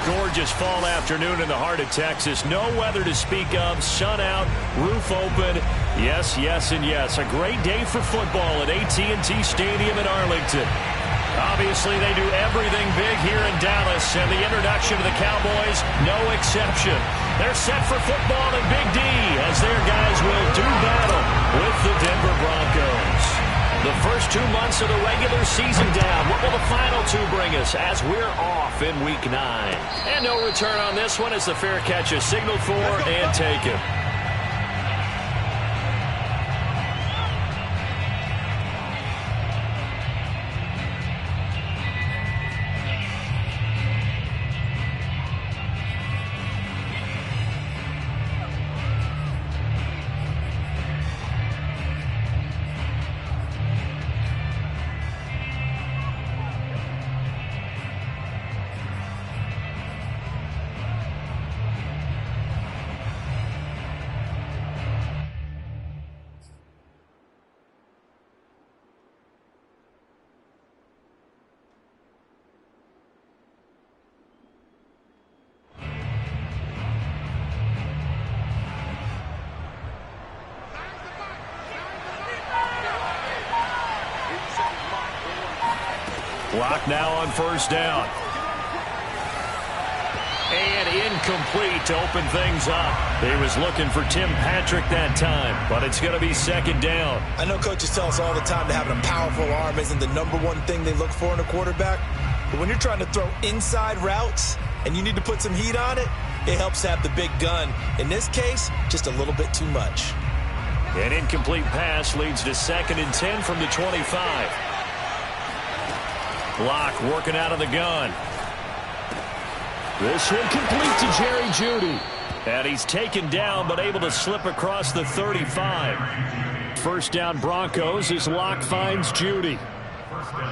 gorgeous fall afternoon in the heart of Texas. No weather to speak of. Sun out, roof open. Yes, yes, and yes. A great day for football at AT&T Stadium in Arlington. Obviously, they do everything big here in Dallas, and the introduction of the Cowboys, no exception. They're set for football in Big D as their guys will do battle with the Denver Broncos. The first 2 months of the regular season down. What will the final two bring us as we're off in Week 9? And no return on this one as the fair catch is signaled for and taken. Block now on first down. And incomplete to open things up. He was looking for Tim Patrick that time, but it's going to be second down. I know coaches tell us all the time that having a powerful arm isn't the #1 thing they look for in a quarterback. But when you're trying to throw inside routes and you need to put some heat on it, it helps have the big gun. In this case, just a little bit too much. An incomplete pass leads to 2nd and 10 from the 25. Block working out of the gun. This one complete to Jerry Jeudy. And he's taken down but able to slip across the 35. First down Broncos as Locke finds Jeudy.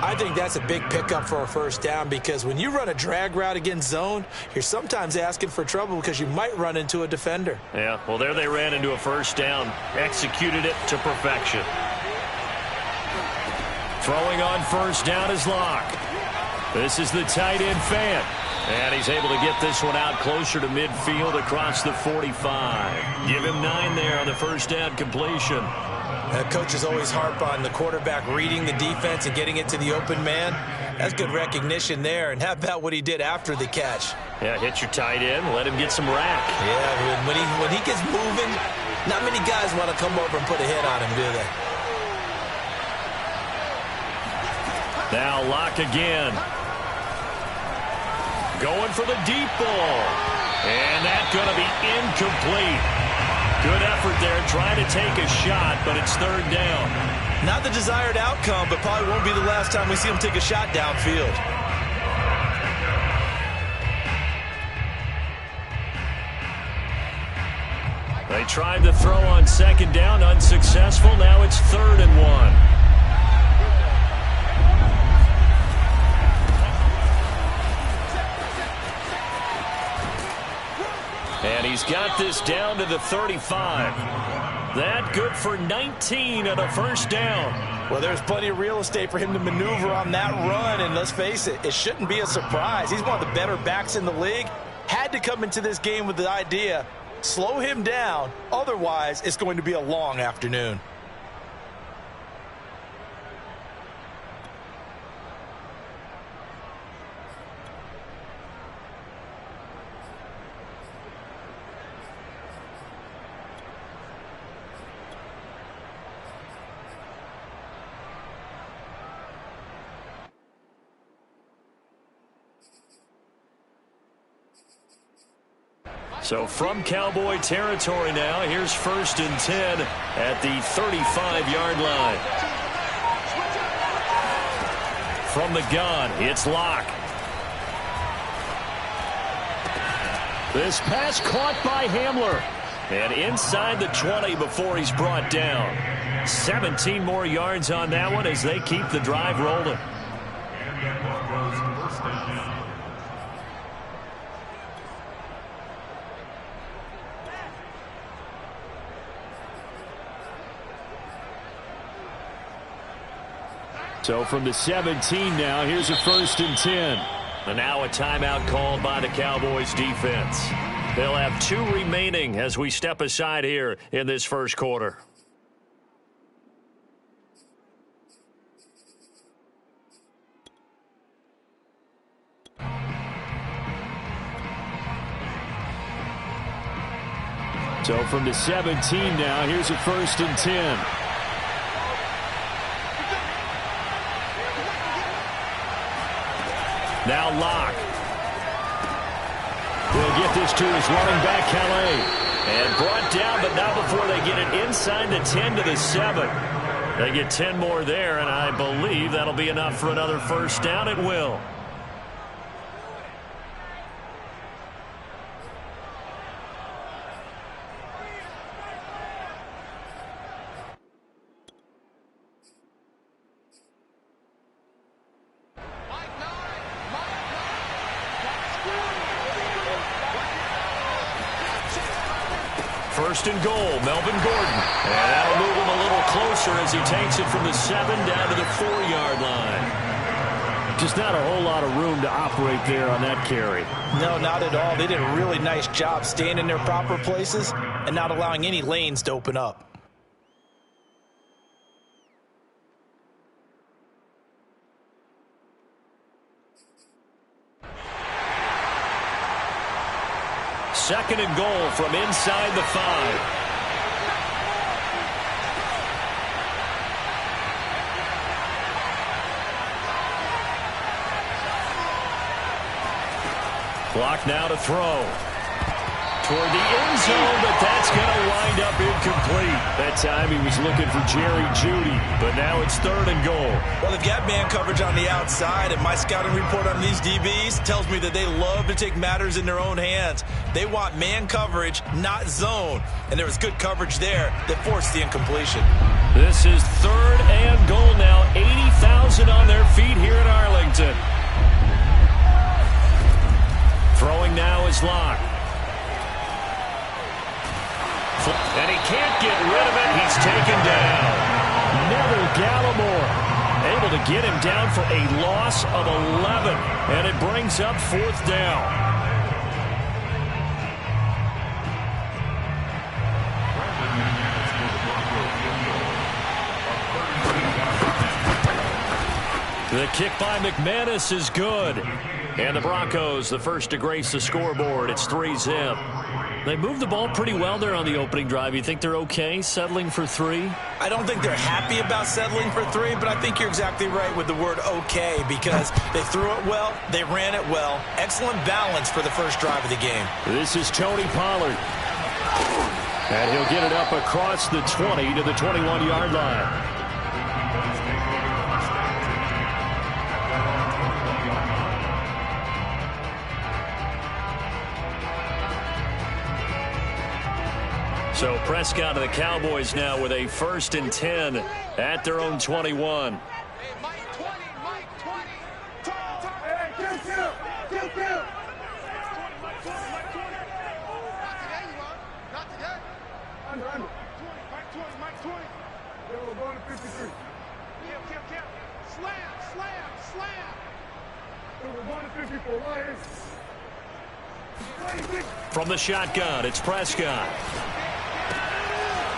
I think that's a big pickup for a first down because when you run a drag route against zone, you're sometimes asking for trouble because you might run into a defender. Yeah, well, there they ran into a first down. Executed it to perfection. Throwing on first down is Locke. This is the tight end fan. And he's able to get this one out closer to midfield across the 45. Give him 9 there on the first down completion. Coaches always harp on the quarterback reading the defense and getting it to the open man. That's good recognition there. And how about what he did after the catch? Yeah, hit your tight end, let him get some rack. Yeah, when he gets moving, not many guys want to come over and put a hit on him, do they? Now Locke again. Going for the deep ball. And that's going to be incomplete. Good effort there trying to take a shot, but it's 3rd down. Not the desired outcome, but probably won't be the last time we see him take a shot downfield. They tried to throw on 2nd down, unsuccessful. Now it's 3rd and 1. And he's got this down to the 35. That good for 19 and a first down. Well, there's plenty of real estate for him to maneuver on that run, and let's face it, it shouldn't be a surprise. He's one of the better backs in the league. Had to come into this game with the idea, slow him down, otherwise it's going to be a long afternoon. So from Cowboy territory now, here's 1st and 10 at the 35-yard line. From the gun, it's Locke. This pass caught by Hamler. And inside the 20 before he's brought down. 17 more yards on that one as they keep the drive rolling. So from the 17 now, here's a 1st and 10. And now a timeout called by the Cowboys defense. They'll have 2 remaining as we step aside here in this first quarter. So from the 17 now, here's a 1st and 10. Now Locke. He'll get this to his running back, Calais. And brought down, but not before they get it inside the 10 to the 7. They get 10 more there, and I believe that'll be enough for another first down. It will. First and goal, Melvin Gordon. And that'll move him a little closer as he takes it from the 7 down to the 4-yard line. Just not a whole lot of room to operate there on that carry. No, not at all. They did a really nice job staying in their proper places and not allowing any lanes to open up. Second and goal from inside the 5. Clock now to throw. Toward the end zone, but that's going to wind up incomplete. That time he was looking for Jerry Jeudy, but now it's 3rd and goal. Well, they've got man coverage on the outside, and my scouting report on these DBs tells me that they love to take matters in their own hands. They want man coverage, not zone, and there was good coverage there that forced the incompletion. This is 3rd and goal now. 80,000 on their feet here in Arlington. Throwing now is Locke. And he can't get rid of it. He's taken down. Neville Gallimore able to get him down for a loss of 11. And it brings up 4th down. The kick by McManus is good. And the Broncos, the first to grace the scoreboard. It's 3-zip. They moved the ball pretty well there on the opening drive. You think they're okay settling for 3? I don't think they're happy about settling for 3, but I think you're exactly right with the word okay because they threw it well, they ran it well. Excellent balance for the first drive of the game. This is Tony Pollard. And he'll get it up across the 20 to the 21-yard line. So Prescott and the Cowboys now with a 1st and 10 at their own 21. From the shotgun, it's Prescott.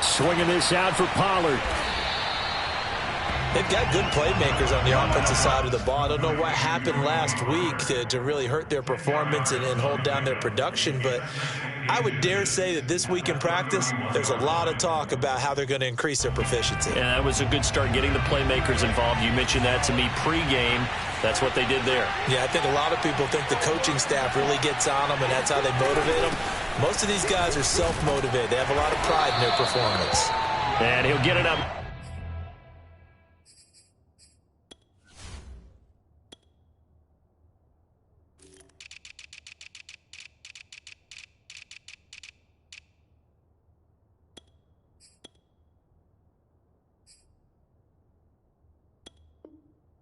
Swinging this out for Pollard. They've got good playmakers on the offensive side of the ball. I don't know what happened last week to really hurt their performance and hold down their production, but I would dare say that this week in practice, there's a lot of talk about how they're going to increase their proficiency. And that was a good start getting the playmakers involved. You mentioned that to me pregame. That's what they did there. Yeah, I think a lot of people think the coaching staff really gets on them, and that's how they motivate them. Most of these guys are self-motivated. They have a lot of pride in their performance. And he'll get it up.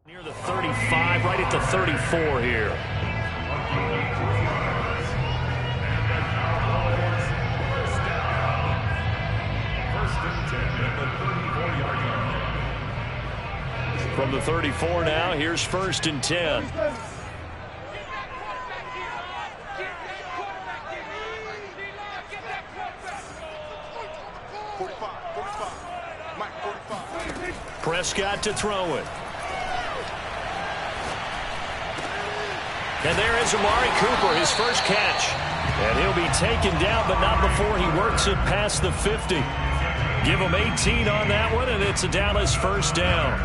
Near the 35, right at the 34 here. From the 34 now, here's 1st and 10. Prescott to throw it. And there is Amari Cooper, his first catch. And he'll be taken down, but not before he works it past the 50. Give him 18 on that one, and it's a Dallas first down.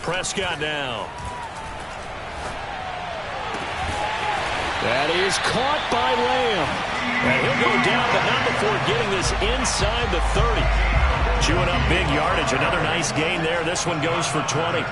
Prescott now. That is caught by Lamb. And he'll go down, but not before getting this inside the 30. Chewing up big yardage. Another nice gain there. This one goes for 20.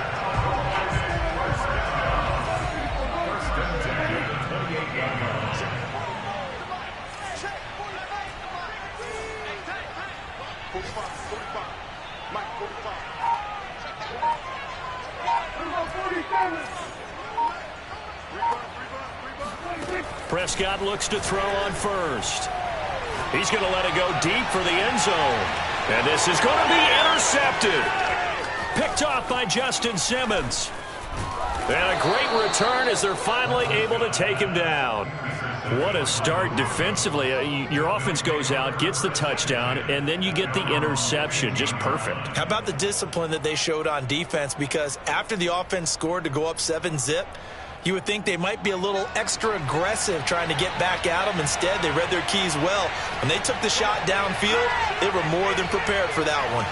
Prescott looks to throw on first. He's going to let it go deep for the end zone. And this is going to be intercepted. Picked off by Justin Simmons. And a great return as they're finally able to take him down. What a start defensively. Your offense goes out, gets the touchdown, and then you get the interception. Just perfect. How about the discipline that they showed on defense? Because after the offense scored to go up 7-zip, you would think they might be a little extra aggressive trying to get back at them. Instead, they read their keys well. When they took the shot downfield, they were more than prepared for that one.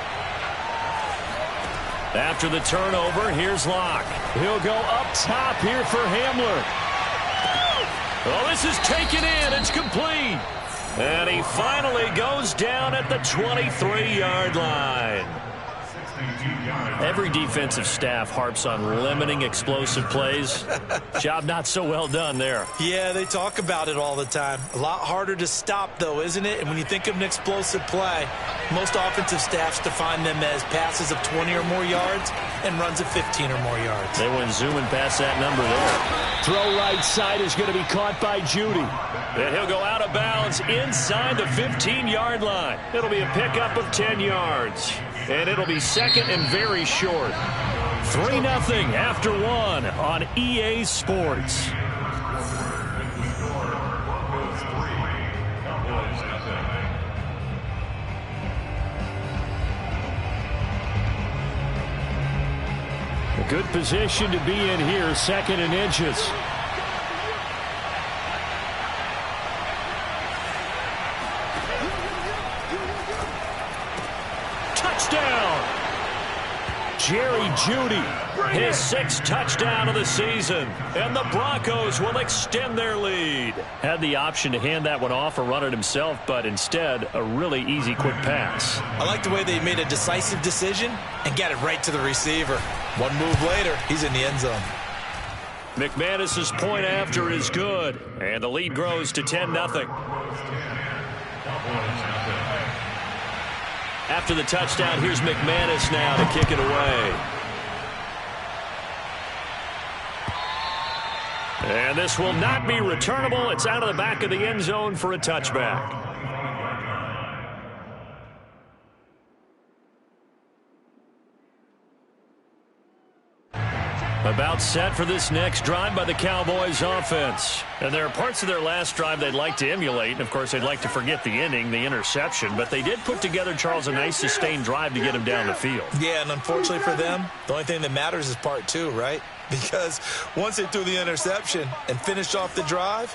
After the turnover, here's Locke. He'll go up top here for Hamler. Oh, this is taken in. It's complete. And he finally goes down at the 23-yard line. Every defensive staff harps on limiting explosive plays. Job not so well done there. Yeah, they talk about it all the time. A lot harder to stop, though, isn't it? And when you think of an explosive play, most offensive staffs define them as passes of 20 or more yards and runs of 15 or more yards. They went zooming past that number there. Throw right side is going to be caught by Judy. And he'll go out of bounds inside the 15-yard line. It'll be a pickup of 10 yards. And it'll be second and very short. 3-0 after one on EA Sports. A good position to be in here, second and inches. Touchdown! Jerry Jeudy, his 6th touchdown of the season. And the Broncos will extend their lead. Had the option to hand that one off or run it himself, but instead, a really easy, quick pass. I like the way they made a decisive decision and got it right to the receiver. One move later, he's in the end zone. McManus's point after is good, and the lead grows to 10-0. After the touchdown, here's McManus now to kick it away. And this will not be returnable. It's out of the back of the end zone for a touchback. About set for this next drive by the Cowboys offense. And there are parts of their last drive they'd like to emulate. And, of course, they'd like to forget the inning, the interception. But they did put together, Charles, a nice sustained drive to get him down the field. Yeah, and unfortunately for them, the only thing that matters is part 2, right? Because once they threw the interception and finished off the drive,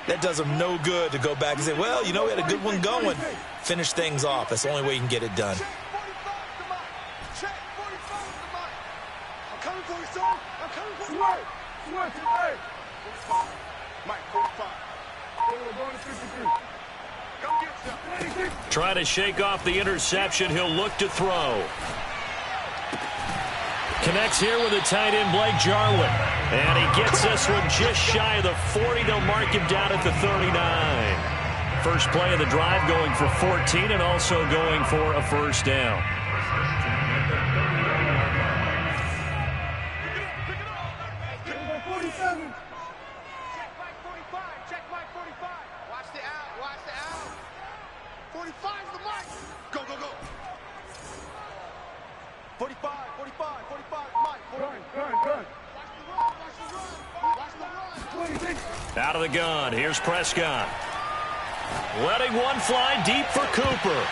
that does them no good to go back and say, well, you know, we had a good one going. Finish things off. That's the only way you can get it done. Trying to shake off the interception. He'll look to throw. Connects here with a tight end, Blake Jarwin. And he gets this one just shy of the 40. They'll mark him down at the 39. First play of the drive going for 14 and also going for a first down. Out of the gun, here's Prescott. Letting one fly deep for Cooper.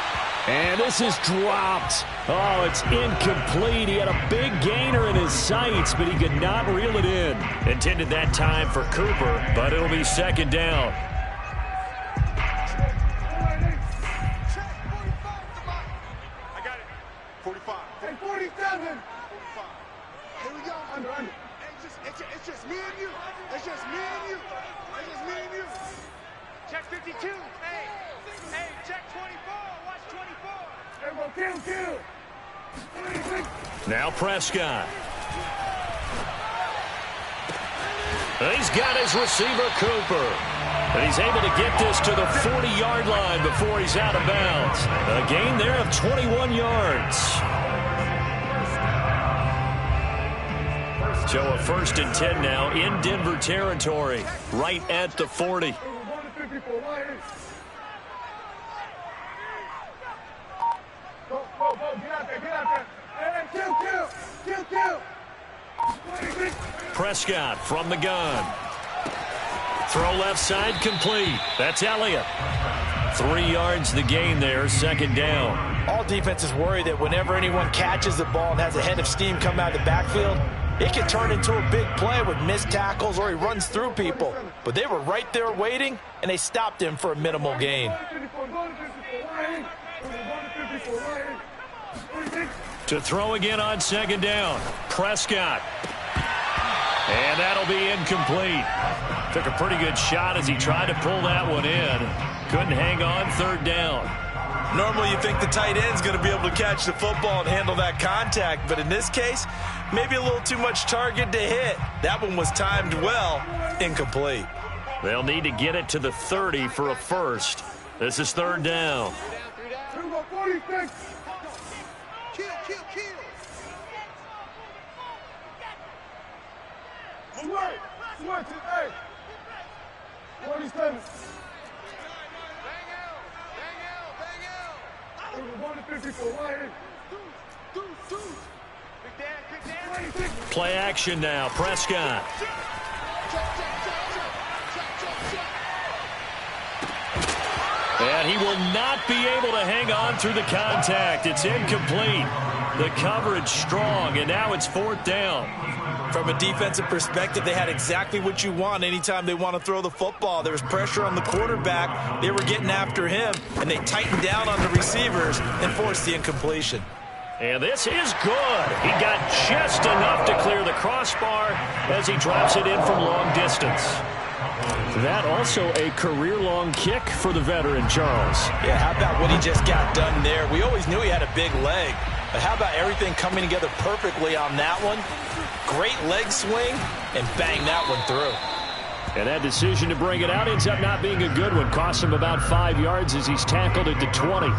And this is dropped. Oh, it's incomplete. He had a big gainer in his sights, but he could not reel it in. Intended that time for Cooper, but it'll be second down. I got it. 45. Hey, 47. 45. Here we go. Under. It's just me and you. It's just me and you. It's just me and you. Check 52. Hey, check 24. Watch 24. Hey, kill. Now Prescott. He's got his receiver, Cooper. And he's able to get this to the 40-yard line before he's out of bounds. A gain there of 21 yards. So a 1st and 10 now in Denver territory, right at the 40. Prescott from the gun. Throw left side complete. That's Elliott. 3 yards the gain there, second down. All defenses worry that whenever anyone catches the ball and has a head of steam come out of the backfield, it can turn into a big play with missed tackles or he runs through people. But they were right there waiting, and they stopped him for a minimal gain. To throw again on second down. Prescott. And that'll be incomplete. Took a pretty good shot as he tried to pull that one in. Couldn't hang on, third down. Normally you think the tight end's going to be able to catch the football and handle that contact, but in this case, maybe a little too much target to hit. That one was timed well, incomplete. They'll need to get it to the 30 for a first. This is third down. Switch it, hey. 47. Play action now. Prescott. And he will not be able to hang on through the contact. It's incomplete. The coverage strong, and now it's fourth down. From a defensive perspective, they had exactly what you want anytime they want to throw the football. There was pressure on the quarterback. They were getting after him, and they tightened down on the receivers and forced the incompletion. And this is good. He got just enough to clear the crossbar as he drops it in from long distance. That also a career-long kick for the veteran, Charles. Yeah, how about what he just got done there? We always knew he had a big leg, but how about everything coming together perfectly on that one? Great leg swing, and bang that one through. And that decision to bring it out ends up not being a good one. Cost him about 5 yards as he's tackled at the 20.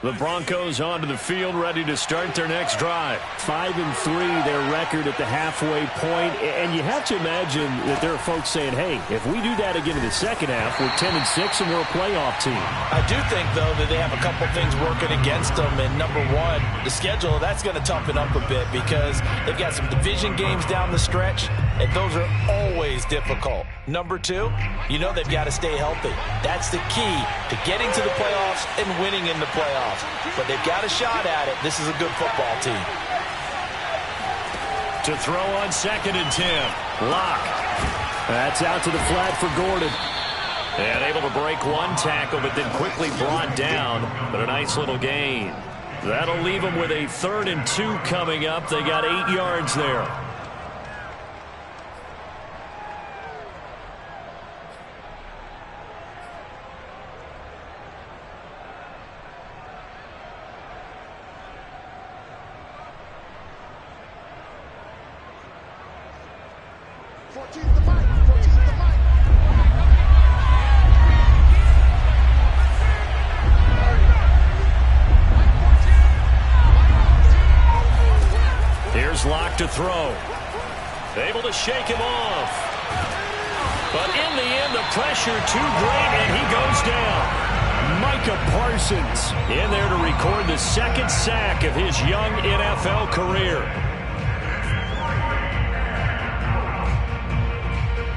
The Broncos onto the field, ready to start their next drive. 5-3, their record at the halfway point. And you have to imagine that there are folks saying, hey, if we do that again in the second half, we're 10-6 and we're a playoff team. I do think, though, that they have a couple things working against them. And number one, the schedule, that's going to toughen up a bit because they've got some division games down the stretch, and those are always difficult. Number two, you know they've got to stay healthy. That's the key to getting to the playoffs and winning in the playoffs. But they've got a shot at it. This is a good football team. To throw on 2nd and 10. Lock. That's out to the flat for Gordon. And able to break one tackle, but then quickly brought down. But a nice little gain. That'll leave them with a 3rd and 2 coming up. They got 8 yards there. back to throw. Able to shake him off. But in the end, the pressure too great, and he goes down. Micah Parsons in there to record the second sack of his young NFL career.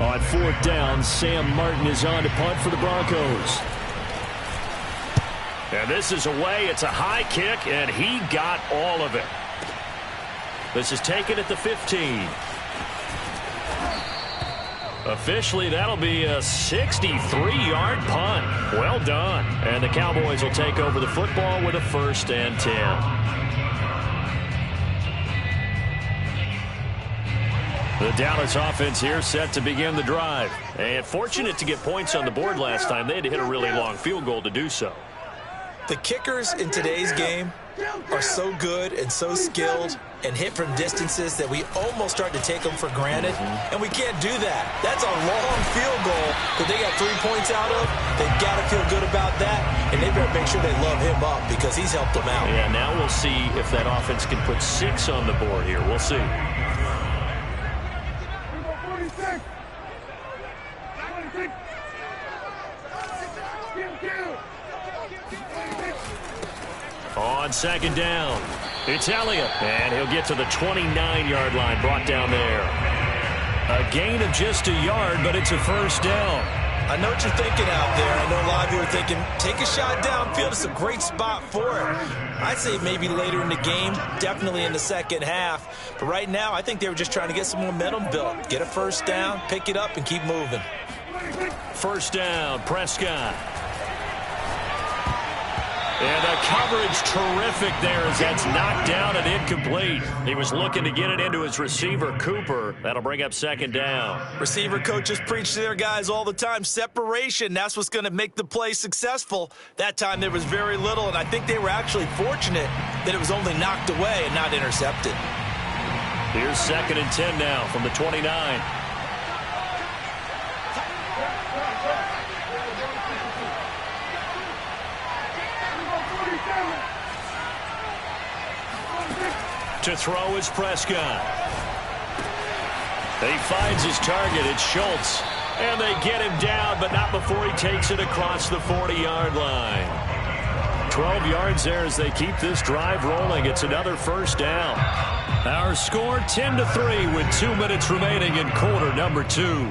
On fourth down, Sam Martin is on to punt for the Broncos. And this is away. It's a high kick, and he got all of it. This is taken at the 15. Officially, that'll be a 63-yard punt. Well done. And the Cowboys will take over the football with a 1st and 10. The Dallas offense here set to begin the drive. And fortunate to get points on the board last time. They had to hit a really long field goal to do so. The kickers in today's game are so good and so skilled and hit from distances that we almost start to take them for granted, and we can't do that. That's a long field goal that they got 3 points out of. They've got to feel good about that, and they better make sure they love him up because he's helped them out. Yeah, now we'll see if that offense can put 6 on the board here. We'll see. On second down, it's Elliott, and he'll get to the 29-yard line, brought down there. A gain of just a yard, but it's a 1st down. I know what you're thinking out there. I know a lot of you are thinking, take a shot downfield. It's a great spot for it. I'd say maybe later in the game, definitely in the second half. But right now, I think they were just trying to get some momentum built. Get a 1st down, pick it up, and keep moving. 1st down, Prescott. And the coverage terrific there as that's knocked down and incomplete. He was looking to get it into his receiver, Cooper. That'll bring up 2nd down. Receiver coaches preach to their guys all the time. Separation, that's what's going to make the play successful. That time there was very little, and I think they were actually fortunate that it was only knocked away and not intercepted. Here's 2nd and 10 now from the 29. To throw is Prescott. He finds his target. It's Schultz. And they get him down, but not before he takes it across the 40-yard line. 12 yards there as they keep this drive rolling. It's another 1st down. Our score 10-3 with 2 minutes remaining in quarter number 2.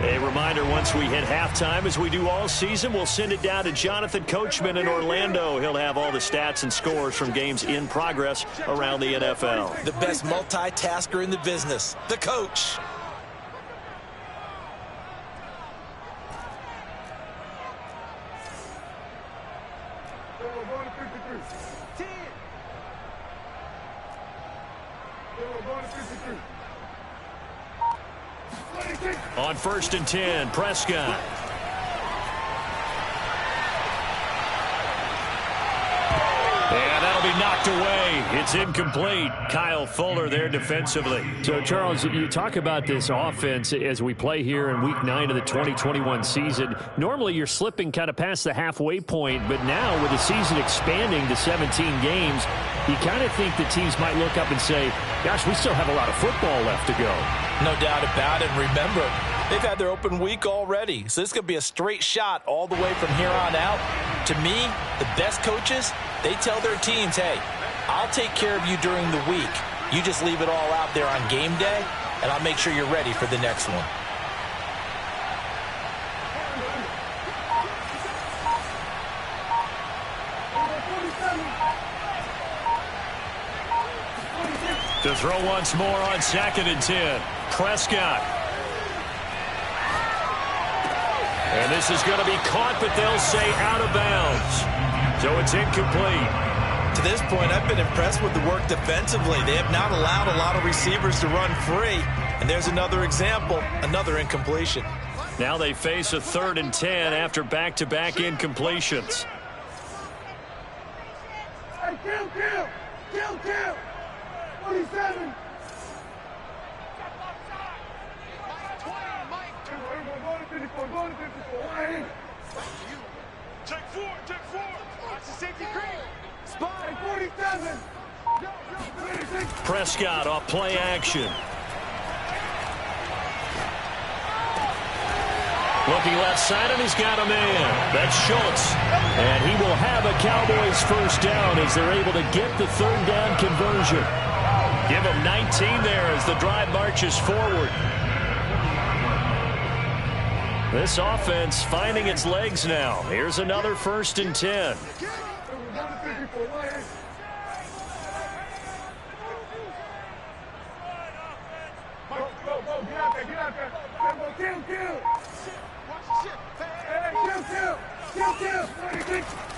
A reminder, once we hit halftime, as we do all season, we'll send it down to Jonathan Coachman in Orlando. He'll have all the stats and scores from games in progress around the NFL. The best multitasker in the business, the coach. On 1st and 10, Prescott. And that'll be knocked away. It's incomplete. Kyle Fuller there defensively. So, Charles, you talk about this offense as we play here in Week 9 of the 2021 season. Normally, you're slipping kind of past the halfway point, but now with the season expanding to 17 games, you kind of think the teams might look up and say, gosh, we still have a lot of football left to go. No doubt about it. Remember, they've had their open week already, so this could be a straight shot all the way from here on out. To me, the best coaches, they tell their teams, hey, I'll take care of you during the week. You just leave it all out there on game day, and I'll make sure you're ready for the next one. To throw once more on 2nd and 10. Prescott. And this is going to be caught, but they'll say out of bounds. So it's incomplete. To this point, I've been impressed with the work defensively. They have not allowed a lot of receivers to run free. And there's another example, another incompletion. Now they face a 3rd and 10 after back-to-back incompletions. Hey, kill! 47! Take four. Watch the safety creep. Spot 47. Prescott off play action. Looking left side, and he's got a man. That's Schultz. And he will have a Cowboys first down as they're able to get the third down conversion. Give him 19 there as the drive marches forward. This offense finding its legs now. Here's another 1st and 10.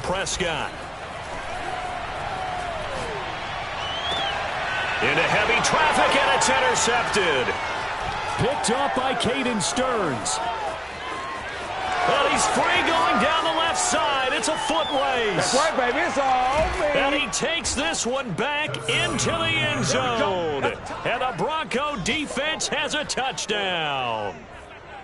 Prescott. Into heavy traffic, and it's intercepted. Picked off by Caden Stearns. Well, he's free going down the left side. It's a foot race. That's right, baby. It's all over. And he takes this one back into the end zone. And the Bronco defense has a touchdown.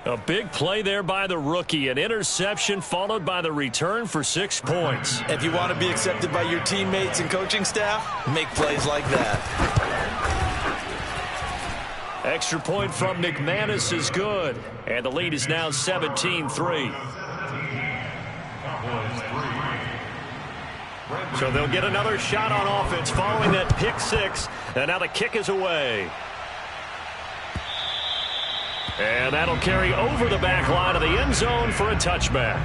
A big play there by the rookie. An interception followed by the return for 6 points. If you want to be accepted by your teammates and coaching staff, make plays like that. Extra point from McManus is good. And the lead is now 17-3. So they'll get another shot on offense following that pick six. And now the kick is away. And that'll carry over the back line of the end zone for a touchback.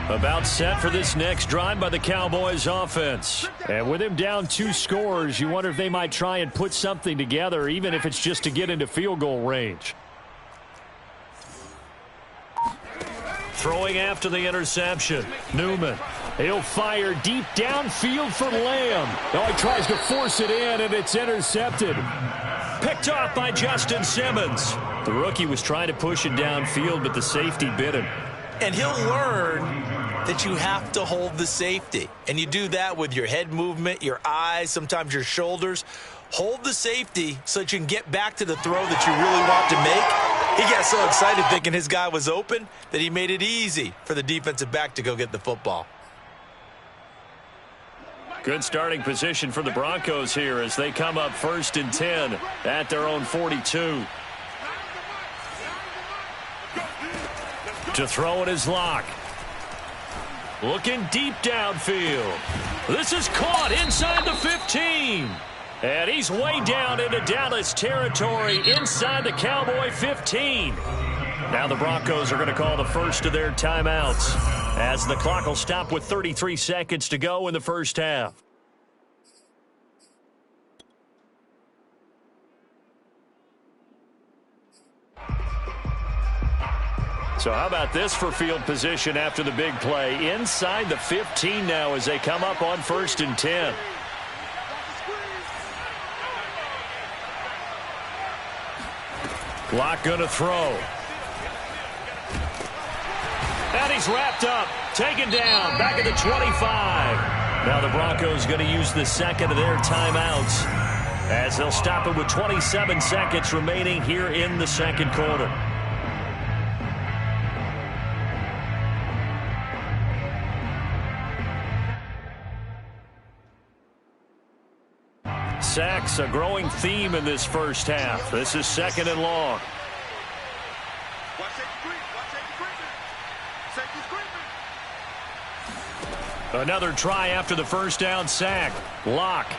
About set for this next drive by the Cowboys offense. And with him down 2 scores, you wonder if they might try and put something together, even if it's just to get into field goal range. Throwing after the interception. Newman. He'll fire deep downfield for Lamb. Oh, he tries to force it in, and it's intercepted. Picked off by Justin Simmons. The rookie was trying to push it downfield, but the safety bit him. And he'll learn that you have to hold the safety. And you do that with your head movement, your eyes, sometimes your shoulders. Hold the safety so that you can get back to the throw that you really want to make. He got so excited thinking his guy was open that he made it easy for the defensive back to go get the football. Good starting position for the Broncos here as they come up 1st and 10 at their own 42. To throw it is Locke. Looking deep downfield. This is caught inside the 15. And he's way down into Dallas territory inside the Cowboy 15. Now the Broncos are going to call the first of their timeouts as the clock will stop with 33 seconds to go in the first half. So how about this for field position after the big play? Inside the 15 now as they come up on 1st and 10. Locke going to throw. And he's wrapped up, taken down, back at the 25. Now the Broncos going to use the second of their timeouts as they'll stop it with 27 seconds remaining here in the second quarter. Sacks, a growing theme in this first half. This is 2nd and long. Another try after the first down sack. Locke.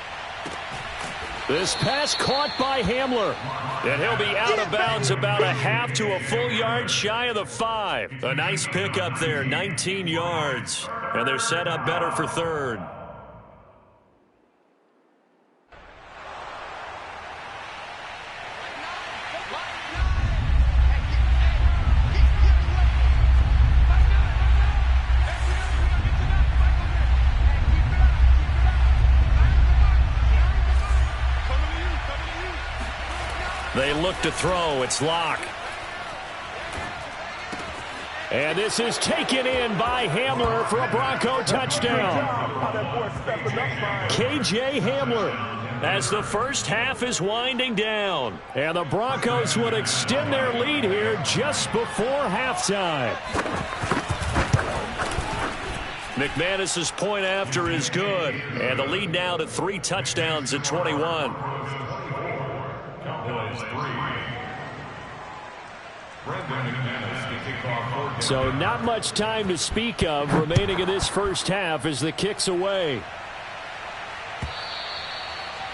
This pass caught by Hamler. And he'll be out of bounds about a half to a full yard shy of the 5. A nice pickup there, 19 yards. And they're set up better for 3rd. They look to throw. It's Locke. And this is taken in by Hamler for a Bronco touchdown. KJ Hamler as the first half is winding down. And the Broncos would extend their lead here just before halftime. McManus's point after is good. And the lead now to 3 touchdowns at 21. So not much time to speak of remaining in this first half as the kick's away.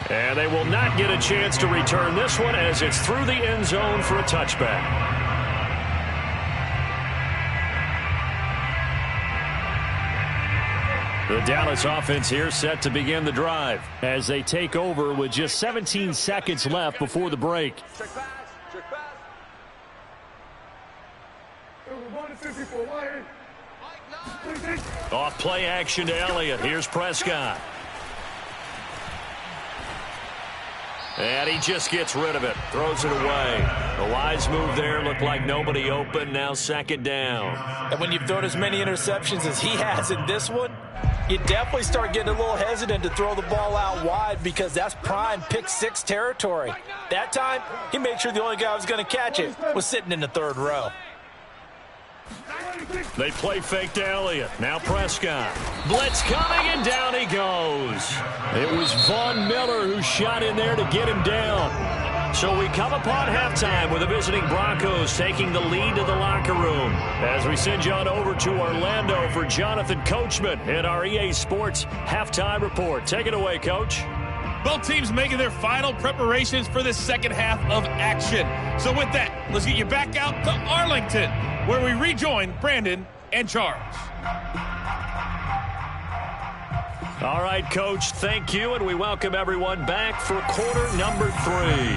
And they will not get a chance to return this one as it's through the end zone for a touchback. The Dallas offense here set to begin the drive as they take over with just 17 seconds left before the break. Check pass. Check pass. Off play action to Elliott. Here's Prescott. And he just gets rid of it. Throws it away. A wise move there. Looked like nobody open. Now second down. And when you've thrown as many interceptions as he has in this one, you definitely start getting a little hesitant to throw the ball out wide because that's prime pick 6 territory. That time, he made sure the only guy who was going to catch it was sitting in the 3rd row. They play fake to Elliott. Now Prescott. Blitz coming, and down he goes. It was Von Miller who shot in there to get him down. So we come upon halftime with the visiting Broncos taking the lead to the locker room. As we send you on over to Orlando for Jonathan Coachman in our EA Sports Halftime Report. Take it away, Coach. Both teams making their final preparations for the second half of action. So with that, let's get you back out to Arlington, where we rejoin Brandon and Charles. All right, Coach, thank you, and we welcome everyone back for quarter number 3.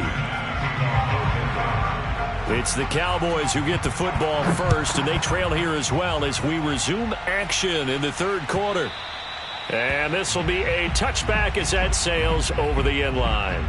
It's the Cowboys who get the football first, and they trail here as well as we resume action in the 3rd quarter. And this will be a touchback as that sails over the end line.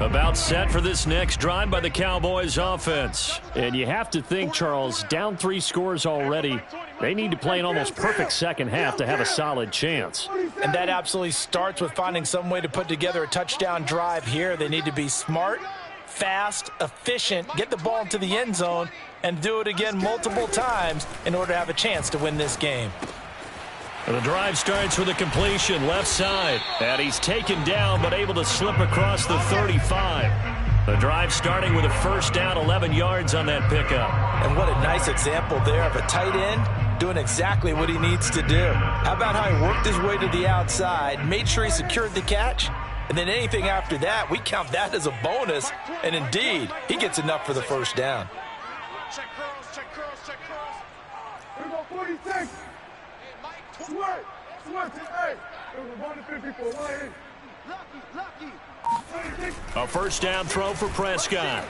About set for this next drive by the Cowboys offense. And you have to think, Charles, down 3 scores already. They need to play an almost perfect second half to have a solid chance. And that absolutely starts with finding some way to put together a touchdown drive here. They need to be smart, fast, efficient, get the ball into the end zone, and do it again multiple times in order to have a chance to win this game. The drive starts with a completion left side. And he's taken down but able to slip across the 35. The drive starting with a first down, 11 yards on that pickup. And what a nice example there of a tight end doing exactly what he needs to do. How about how he worked his way to the outside, made sure he secured the catch, and then anything after that, we count that as a bonus. And indeed, he gets enough for the first down. Check curls, check curls, check curls. Here we go, 46. Sweat, hey. Lucky. A first down throw for Prescott.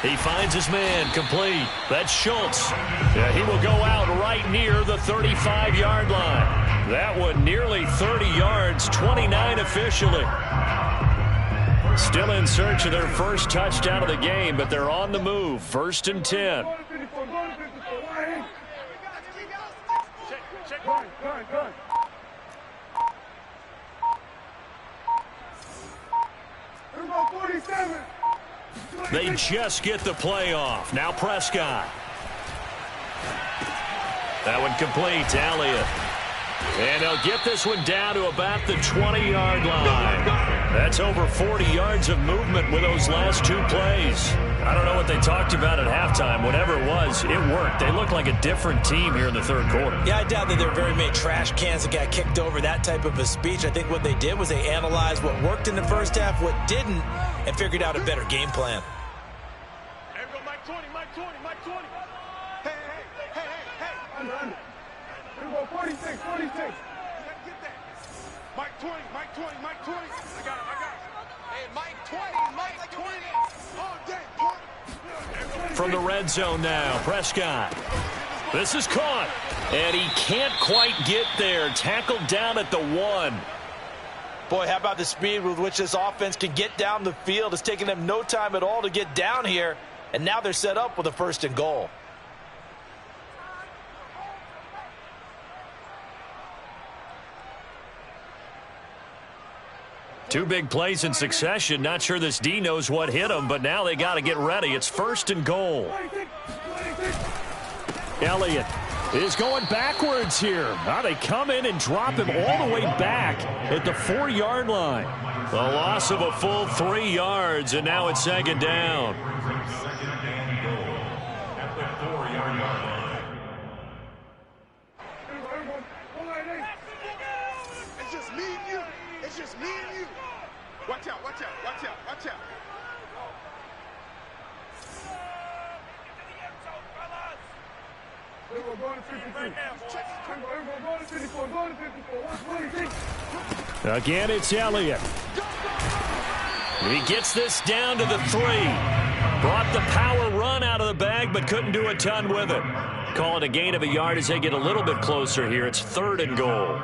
He finds his man, complete. That's Schultz. Yeah, he will go out right near the 35-yard line. That one nearly 30 yards, 29 officially. Still in search of their first touchdown of the game, but they're on the move. 1st and 10. They just get the play off. Now Prescott. That one complete to Elliott. And they'll get this one down to about the 20-yard line. That's over 40 yards of movement with those last 2 plays. I don't know what they talked about at halftime. Whatever it was, it worked. They look like a different team here in the 3rd quarter. Yeah, I doubt that there are very many trash cans that got kicked over, that type of a speech. I think what they did was they analyzed what worked in the first half, what didn't, and figured out a better game plan. There we go, Mike 20, Mike 20, Mike 20. Hey. Under. Here we go, 46. You gotta get that. Mike 20, Mike 20, Mike 20. I got him. Hey, Mike 20, Mike 20. All day, 20. from the red zone now. Prescott. This is caught. And he can't quite get there. Tackled down at the 1. Boy, how about the speed with which this offense can get down the field? It's taking them no time at all to get down here. And now they're set up with a 1st and goal. Two big plays in succession. Not sure this D knows what hit him, but now they got to get ready. It's 1st and goal. Elliott is going backwards here. Now they come in and drop him all the way back at the 4-yard line. The loss of a full 3 yards, and now it's 2nd down. It's just me and you. It's just me and you. Watch out, watch out, watch out, watch out. Again, it's Elliott. He gets this down to the 3. Brought the power run out of the bag, but couldn't do a ton with it. Call it a gain of a yard as they get a little bit closer here. It's 3rd and goal.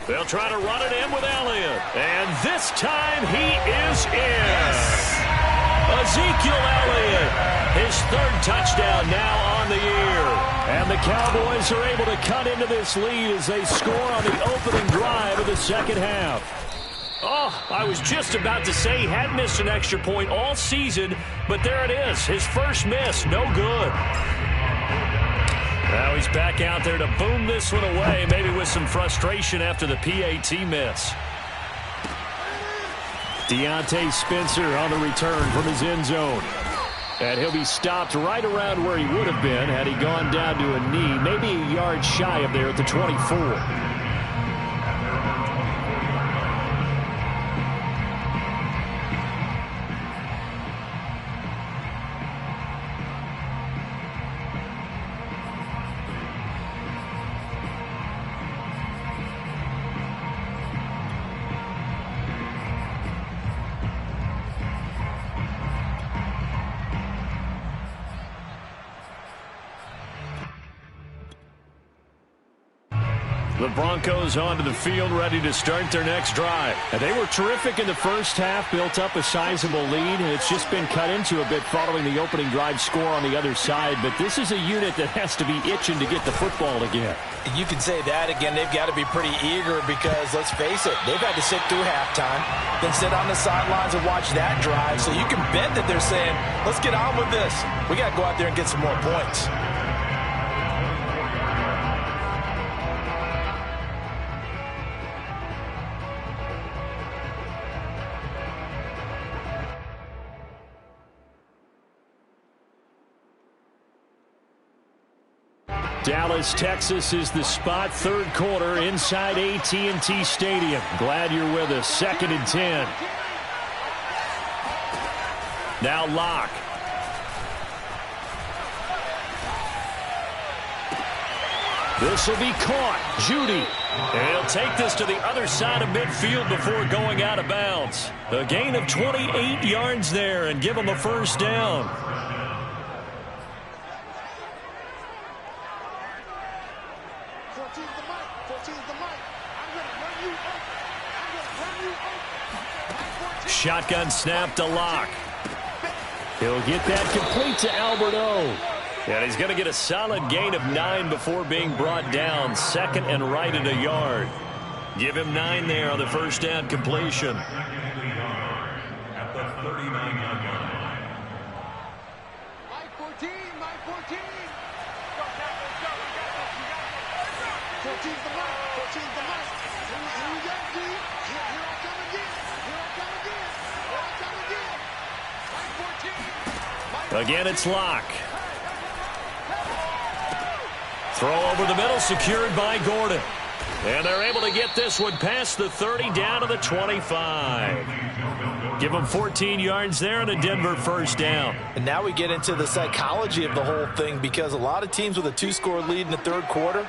They'll try to run it in with Elliott. And this time he is in. Ezekiel Elliott, his 3rd touchdown now on the year. And the Cowboys are able to cut into this lead as they score on the opening drive of the 2nd half. Oh, I was just about to say he hadn't missed an extra point all season, but there it is. His first miss, no good. Now he's back out there to boom this one away, maybe with some frustration after the PAT miss. Deontay Spencer on the return from his end zone. And he'll be stopped right around where he would have been had he gone down to a knee, maybe a yard shy of there at the 24. The Broncos onto the field, ready to start their next drive. And they were terrific in the first half, built up a sizable lead, and it's just been cut into a bit following the opening drive score on the other side. But this is a unit that has to be itching to get the football again. You can say that again. They've got to be pretty eager because, let's face it, they've had to sit through halftime, then sit on the sidelines and watch that drive. So you can bet that they're saying, let's get on with this. We got to go out there and get some more points. Dallas, Texas is the spot, 3rd quarter inside AT&T Stadium. Glad you're with us. 2nd and 10. Now Locke. This will be caught. Judy. And he'll take this to the other side of midfield before going out of bounds. A gain of 28 yards there and give him a 1st down. Shotgun snap to Locke. He'll get that complete to Albert O. And he's going to get a solid gain of 9 before being brought down. 2nd and right at a yard. Give him 9 there on the 1st down completion. At the 39-yard line. Mike 14, Mike 14. 14's the mark, 14's the mark. Here we go, D. Here I come again. Here I come again. Here I come again. Mike 14. Again, it's Locke. Throw over the middle, secured by Gordon. And they're able to get this one past the 30 down to the 25. Give them 14 yards there and a Denver first down. And now we get into the psychology of the whole thing, because a lot of teams with a 2-score lead in the third quarter,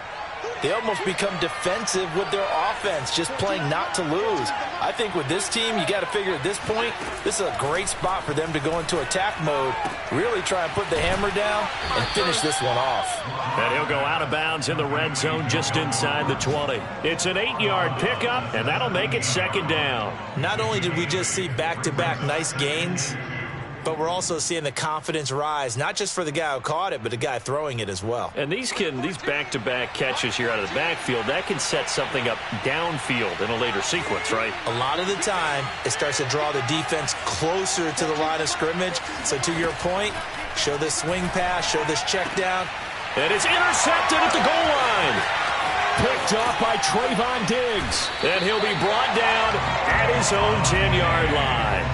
they almost become defensive with their offense, just playing not to lose. I think with this team, you got to figure at this point, this is a great spot for them to go into attack mode, really try and put the hammer down and finish this one off. And he'll go out of bounds in the red zone just inside the 20. It's an 8-yard pickup, and that'll make it second down. Not only did we just see back-to-back nice gains, but we're also seeing the confidence rise, not just for the guy who caught it, but the guy throwing it as well. And these back-to-back catches here out of the backfield, that can set something up downfield in a later sequence, right? A lot of the time, it starts to draw the defense closer to the line of scrimmage. So to your point, show this swing pass, show this check down. And it's intercepted at the goal line. Picked off by Trayvon Diggs. And he'll be brought down at his own 10-yard line.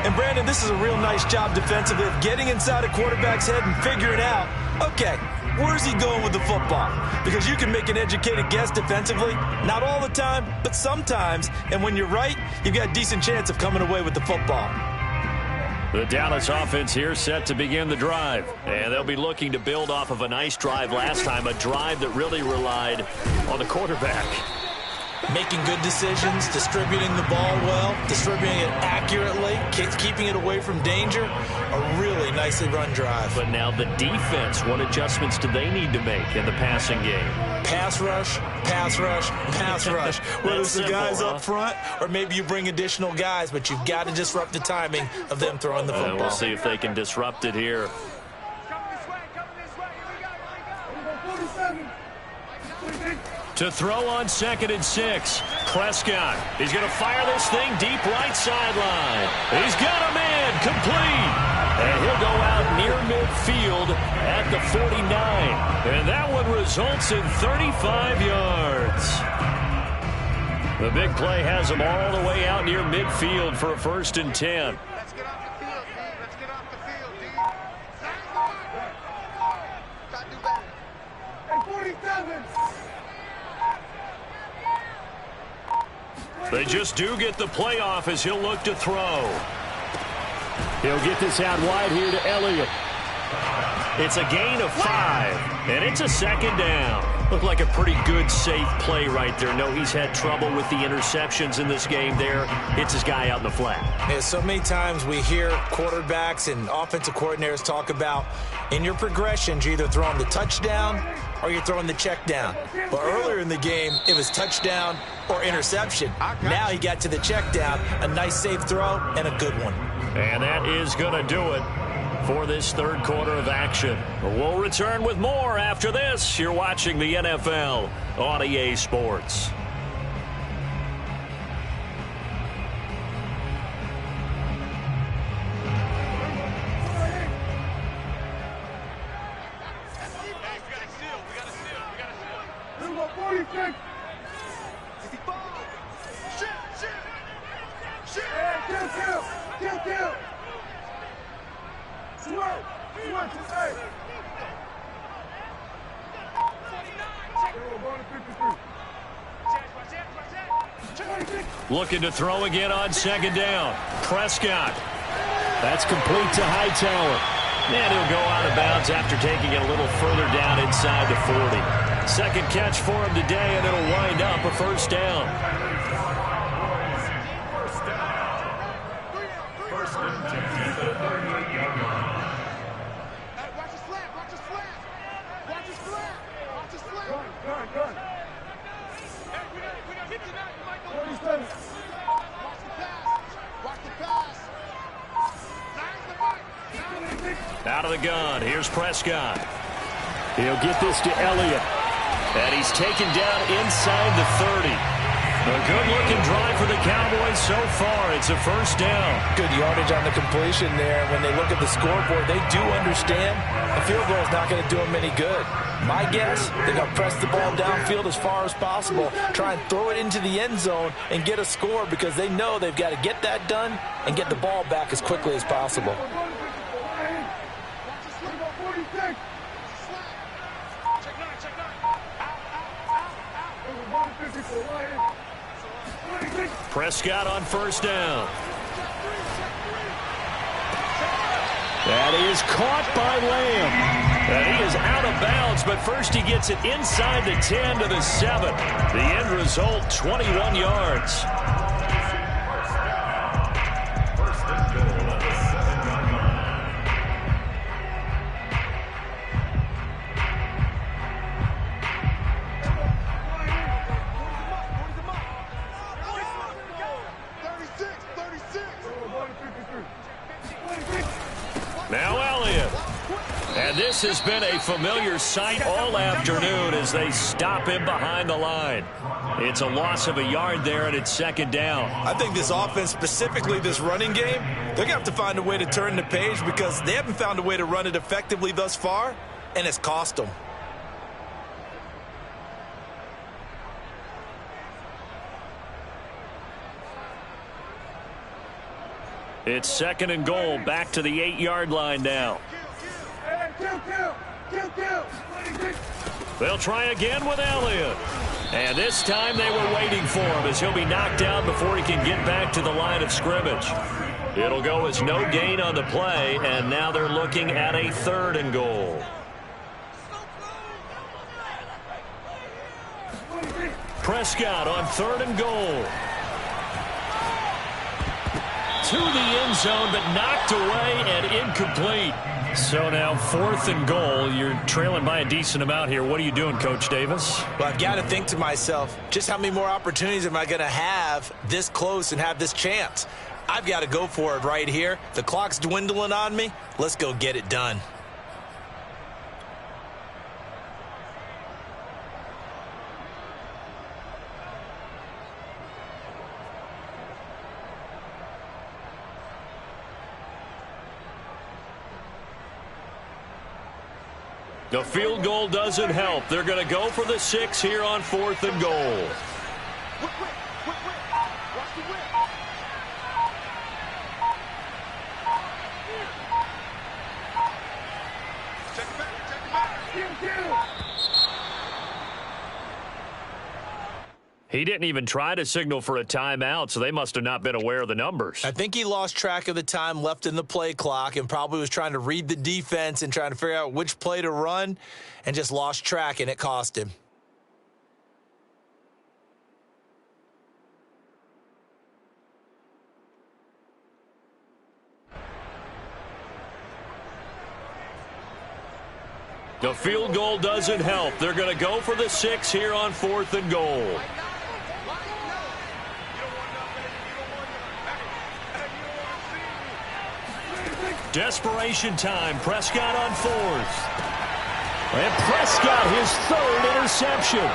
And, Brandon, this is a real nice job defensively of getting inside a quarterback's head and figuring out, okay, where's he going with the football? Because you can make an educated guess defensively, not all the time, but sometimes. And when you're right, you've got a decent chance of coming away with the football. The Dallas offense here set to begin the drive. And they'll be looking to build off of a nice drive last time, a drive that really relied on the quarterback. Making good decisions, distributing the ball well, distributing it accurately, keeping it away from danger. A really nicely run drive. But now the defense, what adjustments do they need to make in the passing game? Pass rush, pass rush, pass rush. Whether it's the guys up front or maybe you bring additional guys, but you've got to disrupt the timing of them throwing the football. We'll see if they can disrupt it here. To throw on 2nd and 6. Prescott. He's going to fire this thing deep right sideline. He's got a man complete. And he'll go out near midfield at the 49. And that one results in 35 yards. The big play has him all the way out near midfield for a 1st and 10. Let's get off the field, D. Let's get off the field, D. Try to do better. Hey, 47. They just do get the playoff as he'll look to throw. He'll get this out wide here to Elliott. It's a gain of 5, and it's a 2nd down. Looked like a pretty good, safe play right there. No, he's had trouble with the interceptions in this game there. Hits his guy out in the flat. Yeah, so many times we hear quarterbacks and offensive coordinators talk about in your progressions, you're either throwing the touchdown or you're throwing the check down. But earlier in the game, it was touchdown or interception. Now he got to the check down, a nice safe throw, and a good one. And that is going to do it for this third quarter of action. We'll return with more after this. You're watching the NFL on EA Sports. Looking to throw again on 2nd down. Prescott. That's complete to Hightower. And he'll go out of bounds after taking it a little further down inside the 40. Second catch for him today, and it'll wind up a 1st down. Out of the gun, here's Prescott. He'll get this to Elliott. And he's taken down inside the 30. A good-looking drive for the Cowboys so far. It's a 1st down. Good yardage on the completion there. When they look at the scoreboard, they do understand a field goal is not going to do them any good. My guess, they're going to press the ball downfield as far as possible, try and throw it into the end zone and get a score because they know they've got to get that done and get the ball back as quickly as possible. Prescott on first down. That is caught by Lamb. And he is out of bounds, but first he gets it inside the 10 to the 7. The end result, 21 yards. This has been a familiar sight all afternoon as they stop him behind the line. It's a loss of a yard there, and it's second down. I think this offense, specifically this running game, they're going to have to find a way to turn the page because they haven't found a way to run it effectively thus far, and it's cost them. It's second and goal, back to the 8-yard line now. They'll try again with Elliott. And this time they were waiting for him as he'll be knocked down before he can get back to the line of scrimmage. It'll go as no gain on the play, and now they're looking at a third and goal. Prescott on third and goal. To the end zone, but knocked away and incomplete. So now fourth and goal. You're trailing by a decent amount here. What are you doing, Coach Davis? Well, I've got to think to myself, just how many more opportunities am I going to have this close and have this chance? I've got to go for it right here. The clock's dwindling on me. Let's go get it done. The field goal doesn't help. They're going to go for the 6 here on fourth and goal. He didn't even try to signal for a timeout, so they must have not been aware of the numbers. I think he lost track of the time left in the play clock and probably was trying to read the defense and trying to figure out which play to run and just lost track, and it cost him. The field goal doesn't help. They're going to go for the 6 here on fourth and goal. Desperation time. Prescott on fourth. And Prescott, his third interception.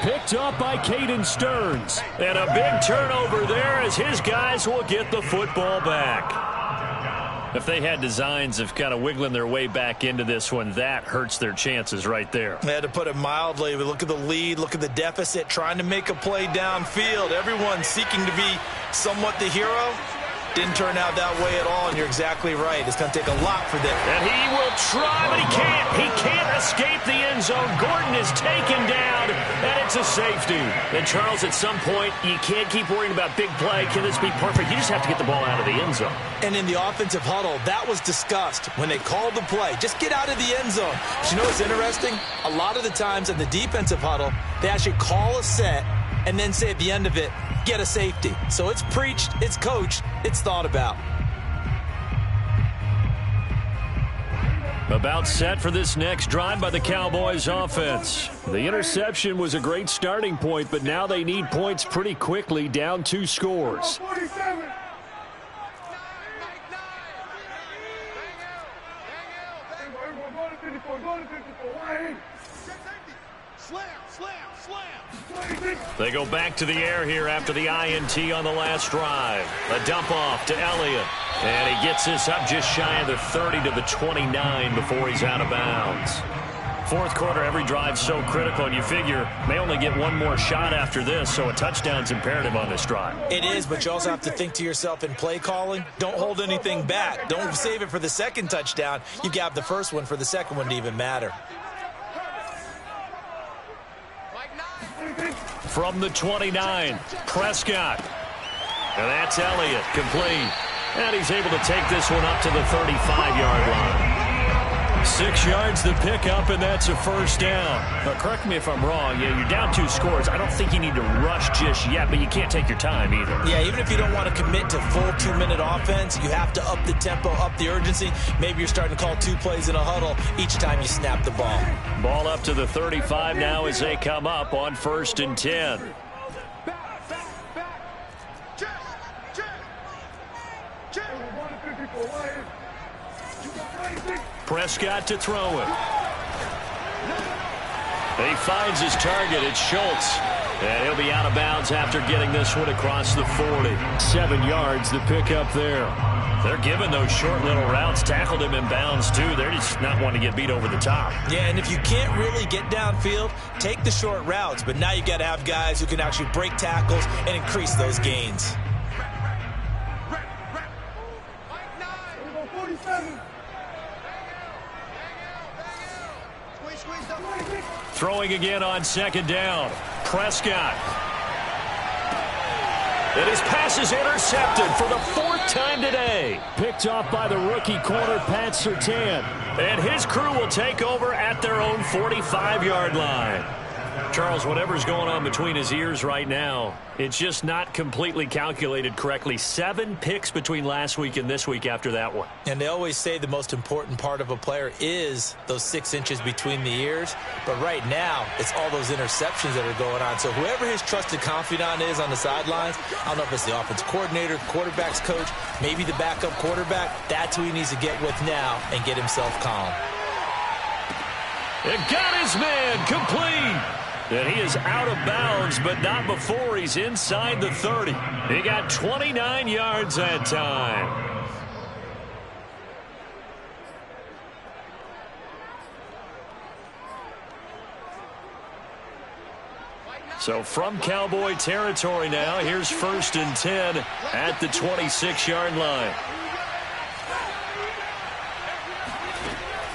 Picked up by Caden Stearns. And a big turnover there as his guys will get the football back. If they had designs of kind of wiggling their way back into this one, that hurts their chances right there. They had to put it mildly. But look at the lead, look at the deficit, trying to make a play downfield. Everyone seeking to be somewhat the hero. Didn't turn out that way at all, and you're exactly right. It's going to take a lot for them. And he will try, but he can't. He can't escape the end zone. Gordon is taken down, and it's a safety. And, Charles, at some point, you can't keep worrying about big play. Can this be perfect? You just have to get the ball out of the end zone. And in the offensive huddle, that was discussed when they called the play. Just get out of the end zone. But you know what's interesting? A lot of the times in the defensive huddle, they actually call a set and then say at the end of it, get a safety. So it's preached, it's coached, it's thought about. About set for this next drive by the Cowboys offense. The interception was a great starting point, but now they need points pretty quickly, down 2 scores. They go back to the air here after the INT on the last drive. A dump off to Elliott. And he gets this up just shy of the 30 to the 29 before he's out of bounds. Fourth quarter, every drive's so critical, and you figure may only get one more shot after this, so a touchdown's imperative on this drive. It is, but you also have to think to yourself in play calling, don't hold anything back. Don't save it for the second touchdown. You got the first one for the second one to even matter. From the 29, Prescott. And that's Elliott, complete. And he's able to take this one up to the 35-yard line. 6 yards the pickup, and that's a first down. Now, correct me if I'm wrong. Yeah, you're down 2 scores. I don't think you need to rush just yet, but you can't take your time either. Yeah, even if you don't want to commit to full 2-minute offense, you have to up the tempo, up the urgency. Maybe you're starting to call 2 plays in a huddle each time you snap the ball. Ball up to the 35 now as they come up on 1st and 10. Prescott to throw it. He finds his target. It's Schultz. And he'll be out of bounds after getting this one across the 40. 7 yards the pickup there. They're giving those short little routes. Tackled him in bounds, too. They're just not wanting to get beat over the top. Yeah, and if you can't really get downfield, take the short routes. But now you got to have guys who can actually break tackles and increase those gains. Throwing again on 2nd down. Prescott. And his pass is intercepted for the 4th time today. Picked off by the rookie corner, Pat Surtain. And his crew will take over at their own 45-yard line. Charles, whatever's going on between his ears right now, it's just not completely calculated correctly. 7 picks between last week and this week after that one. And they always say the most important part of a player is those 6 inches between the ears. But right now, it's all those interceptions that are going on. So whoever his trusted confidant is on the sidelines, I don't know if it's the offense coordinator, quarterback's coach, maybe the backup quarterback, that's who he needs to get with now and get himself calm. It got his man complete. And he is out of bounds, but not before he's inside the 30. He got 29 yards that time. So from Cowboy territory now, here's 1st and 10 at the 26-yard line.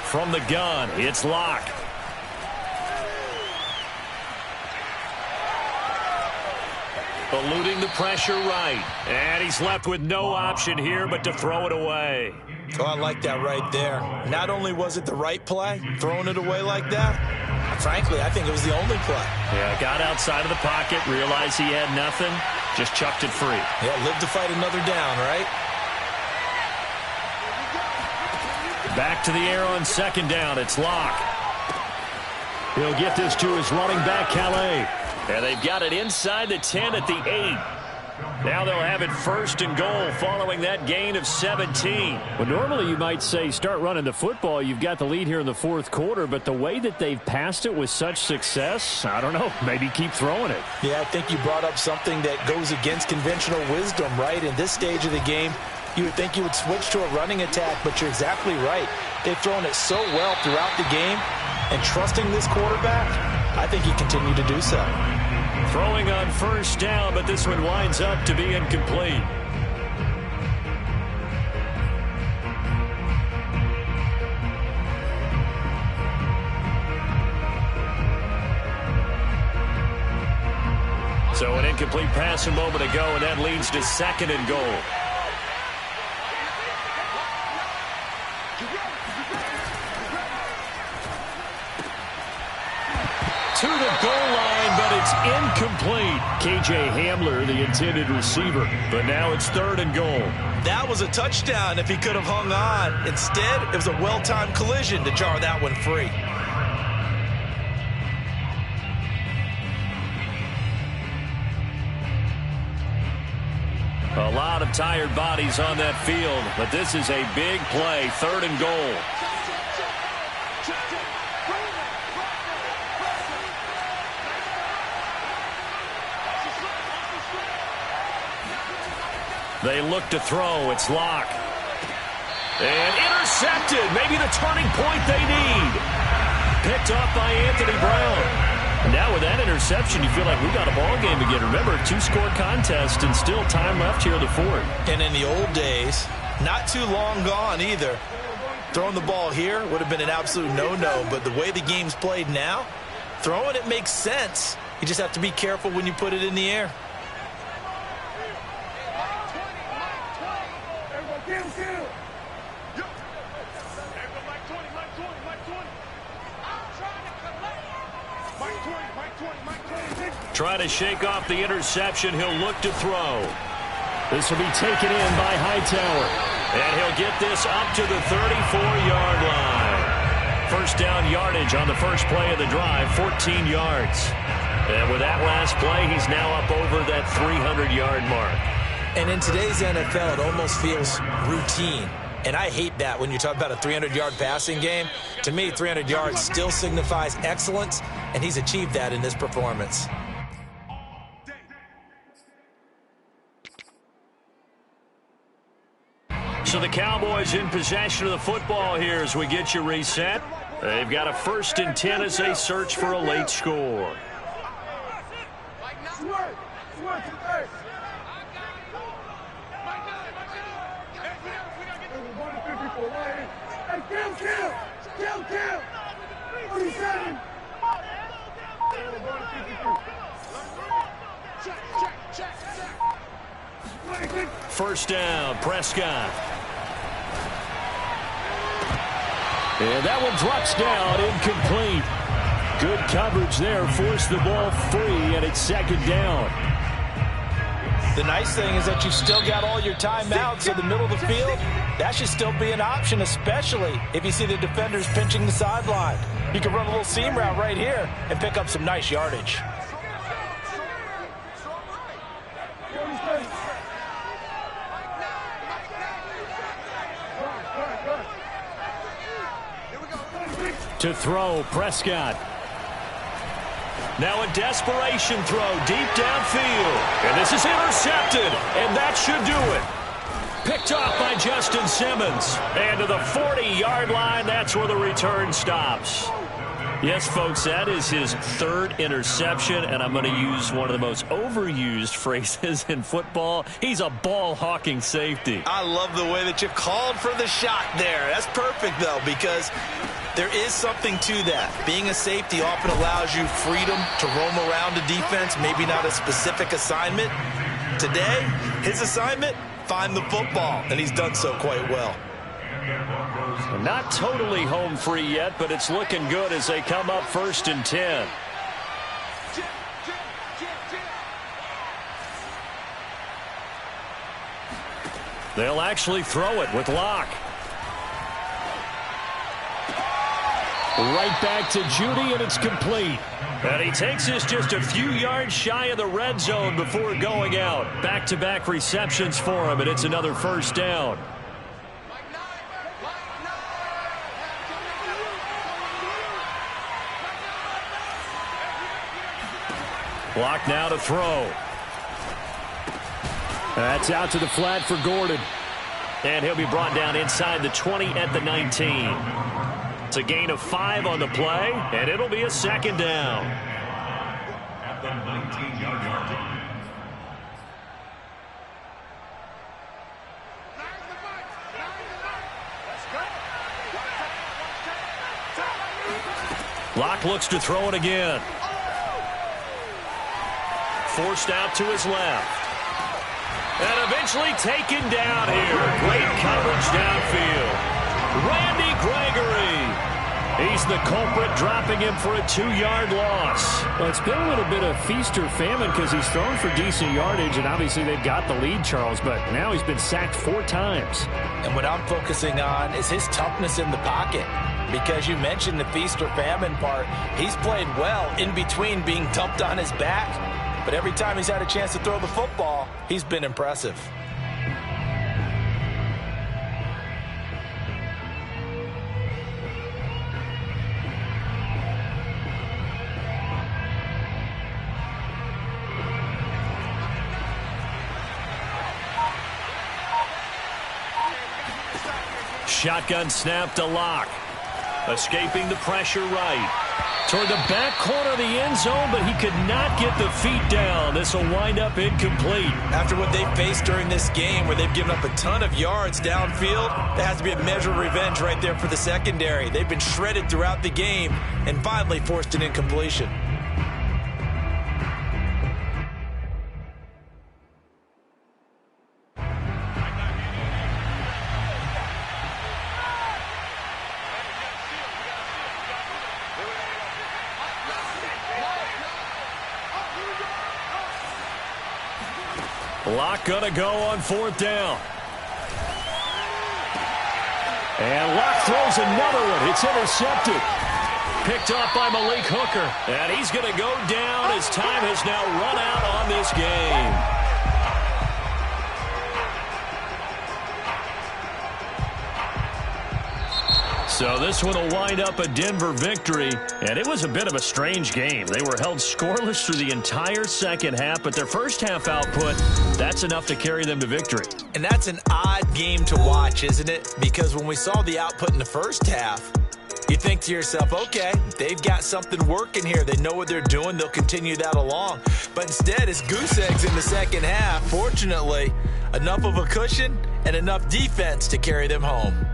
From the gun, it's Locke. Eluding the pressure right. And he's left with no option here but to throw it away. Oh, I like that right there. Not only was it the right play, throwing it away like that, frankly, I think it was the only play. Yeah, got outside of the pocket, realized he had nothing, just chucked it free. Yeah, live to fight another down, right? Back to the air on 2nd down. It's Locke. He'll get this to his running back, Calais. And they've got it inside the 10 at the 8. Now they'll have it 1st and goal following that gain of 17. Well, normally you might say start running the football. You've got the lead here in the 4th quarter, but the way that they've passed it with such success, I don't know, maybe keep throwing it. Yeah, I think you brought up something that goes against conventional wisdom, right? In this stage of the game, you would think you would switch to a running attack, but you're exactly right. They've thrown it so well throughout the game, and trusting this quarterback, I think he continued to do so. Throwing on 1st down, but this one winds up to be incomplete. So an incomplete pass a moment ago, and that leads to 2nd and goal. To the goal line, but it's incomplete. KJ Hamler, the intended receiver. But now it's 3rd and goal. That was a touchdown if he could have hung on. Instead, it was a well-timed collision to jar that one free. A lot of tired bodies on that field, but this is a big play, 3rd and goal. They look to throw. It's Locke. And intercepted. Maybe the turning point they need. Picked off by Anthony Brown. Now with that interception, you feel like we got a ball game again. Remember, 2-score contest and still time left here in the 4th. And in the old days, not too long gone either. Throwing the ball here would have been an absolute no-no. But the way the game's played now, throwing it makes sense. You just have to be careful when you put it in the air. Trying to shake off the interception. He'll look to throw. This will be taken in by Hightower. And he'll get this up to the 34-yard line. First down yardage on the first play of the drive, 14 yards. And with that last play, he's now up over that 300-yard mark. And in today's NFL, it almost feels routine. And I hate that when you talk about a 300-yard passing game. To me, 300 yards still signifies excellence, and he's achieved that in this performance. So the Cowboys in possession of the football here as we get you reset. They've got a 1st and 10 as they search for a late score. First down, Prescott. And that one drops down, incomplete. Good coverage there, forced the ball free, and it's 2nd down. The nice thing is that you still got all your timeouts in the middle of the field. That should still be an option, especially if you see the defenders pinching the sideline. You can run a little seam route right here and pick up some nice yardage. To throw, Prescott. Now a desperation throw deep downfield. And this is intercepted, and that should do it. Picked off by Justin Simmons. And to the 40-yard line, that's where the return stops. Yes, folks, that is his 3rd interception, and I'm going to use one of the most overused phrases in football. He's a ball-hawking safety. I love the way that you called for the shot there. That's perfect, though, because there is something to that. Being a safety often allows you freedom to roam around a defense, maybe not a specific assignment. Today, his assignment, find the football, and he's done so quite well. Not totally home free yet, but it's looking good as they come up 1st and 10. They'll actually throw it with Locke. Right back to Judy, and it's complete. And he takes us just a few yards shy of the red zone before going out. Back-to-back receptions for him, and it's another 1st down. Block now to throw. That's out to the flat for Gordon. And he'll be brought down inside the 20 at the 19. It's a gain of 5 on the play, and it'll be a 2nd down. At the 19-yard line. Locke looks to throw it again. Forced out to his left. And eventually taken down here. Great coverage downfield. Randy Gregory. He's the culprit, dropping him for a 2-yard loss. Well, it's been a little bit of feast or famine because he's thrown for decent yardage, and obviously they've got the lead, Charles, but now he's been sacked 4 times. And what I'm focusing on is his toughness in the pocket. Because you mentioned the feast or famine part. He's played well in between being dumped on his back. But every time he's had a chance to throw the football, he's been impressive. Shotgun snap to Locke. Escaping the pressure right. Toward the back corner of the end zone, but he could not get the feet down. This will wind up incomplete. After what they've faced during this game where they've given up a ton of yards downfield, there has to be a measure of revenge right there for the secondary. They've been shredded throughout the game and finally forced an incompletion. Locke going to go on 4th down. And Locke throws another one. It's intercepted. Picked off by Malik Hooker. And he's going to go down as time has now run out on this game. So this one will wind up a Denver victory, and it was a bit of a strange game. They were held scoreless through the entire second half, but their first half output, that's enough to carry them to victory. And that's an odd game to watch, isn't it? Because when we saw the output in the first half, you think to yourself, okay, they've got something working here. They know what they're doing. They'll continue that along. But instead, it's goose eggs in the second half. Fortunately, enough of a cushion and enough defense to carry them home.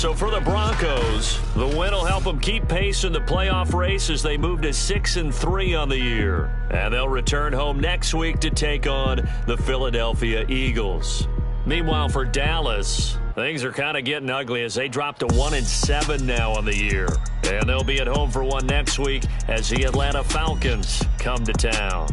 So for the Broncos, the win will help them keep pace in the playoff race as they move to 6-3 on the year. And they'll return home next week to take on the Philadelphia Eagles. Meanwhile, for Dallas, things are kind of getting ugly as they drop to 1-7 now on the year. And they'll be at home for one next week as the Atlanta Falcons come to town.